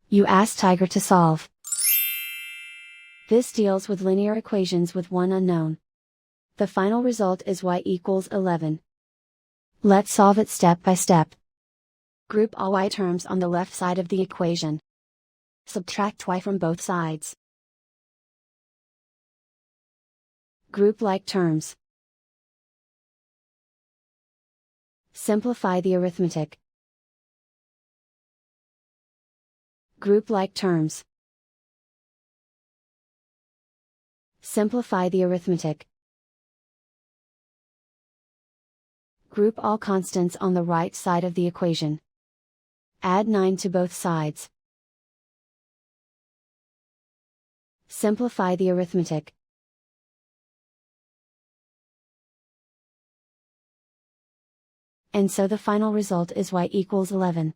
You ask Tiger to solve. This deals with linear equations with one unknown. The final result is y equals 11. Let's solve it step by step. Group all y terms on the left side of the equation. Subtract y from both sides. Group like terms. Simplify the arithmetic. Group like terms. Simplify the arithmetic. Group all constants on the right side of the equation. Add 9 to both sides. Simplify the arithmetic. And so the final result is y equals 11.